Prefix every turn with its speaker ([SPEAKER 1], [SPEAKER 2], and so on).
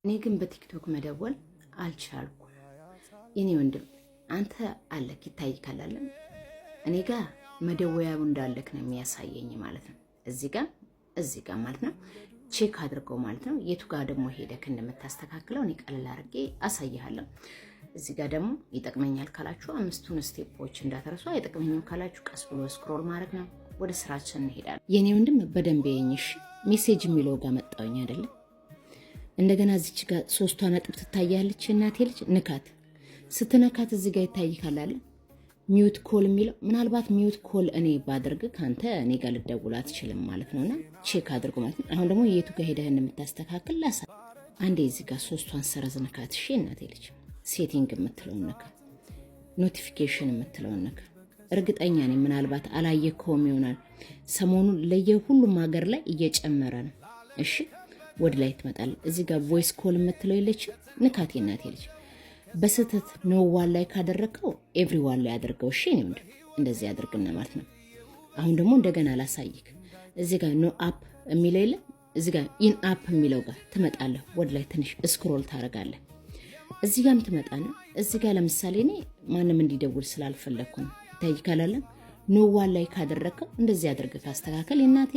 [SPEAKER 1] እኔ ግን በቲክቶክ መደወል አልቻልኩም። የኔ ወንድም አንተ አለክ ይታይካል አለ እኔ ጋር መደወያው እንዳለክ ነው የሚያሳየኝ ማለት ነው። እዚህ ጋር ማለት ነው ቼክ አድርገው ማለት ነው። የቱ ጋር ደግሞ ሄደክ እንደምታስተካክለው እኔ ቀለል አድርጌ አሳይሃለሁ። እዚህ ጋር ደግሞ ይጠቅመኛል ካላችሁ አምስቱን ስቴፖች እንዳትረሱ፣ አይጠቅመኝም ካላችሁ ቀስ ብሎ ስክሮል ማድረግ ነው። ወደ ስራችን እንሄዳለን። የኔ ወንድም በደንብ የኝሽ ሜሴጅ የሚለው ጋር መጣውኝ አይደለ? እንደገና እዚች ጋር ሶስቷ ነጥብ ትታያለች። እናቴ ልጅ ንካት። ስትነካት እዚህ ጋር ይታይካል አለ ሚውት ኮል የሚለው። ምናልባት ሚውት ኮል እኔ ባደርግ ካንተ እኔ ጋር ልደውል አትችልም ማለት ነውና ቼክ አድርጉ ማለት ነው። አሁን ደግሞ የቱ ጋር ሄደህ እንደምታስተካክል ላሳ አንዴ እዚህ ጋር ሶስቷን ሰረዝ ንካት። እሺ እናቴ ልጅ ሴቲንግ የምትለውን ነካ፣ ኖቲፊኬሽን የምትለውን ነካ። እርግጠኛ ነኝ ምናልባት አላየከውም ይሆናል። ሰሞኑን ለየሁሉም ሀገር ላይ እየጨመረ ነው። እሺ ወደ ላይ ትመጣል። እዚህ ጋር ቮይስ ኮል የምትለው የለችም? ንካቴ እናቴ ልጅ። በስተት ኖ ዋን ላይ ካደረከው ኤቭሪዋን ላይ አድርገው። እሺ ነው እንደዚህ አድርግና ማለት ነው። አሁን ደግሞ እንደገና ላሳይክ። እዚህ ጋር ኖ አፕ የሚለው የለ? እዚህ ጋር ኢን አፕ የሚለው ጋር ትመጣለህ። ወደ ላይ ትንሽ ስክሮል ታደርጋለህ። እዚህ ጋርም ትመጣና እዚህ ጋር ለምሳሌ እኔ ማንም እንዲደውል ስላልፈለኩ ነው። ይታይካል አለ ኖ ዋን ላይ ካደረከው እንደዚህ አድርገህ ካስተካከል እናቴ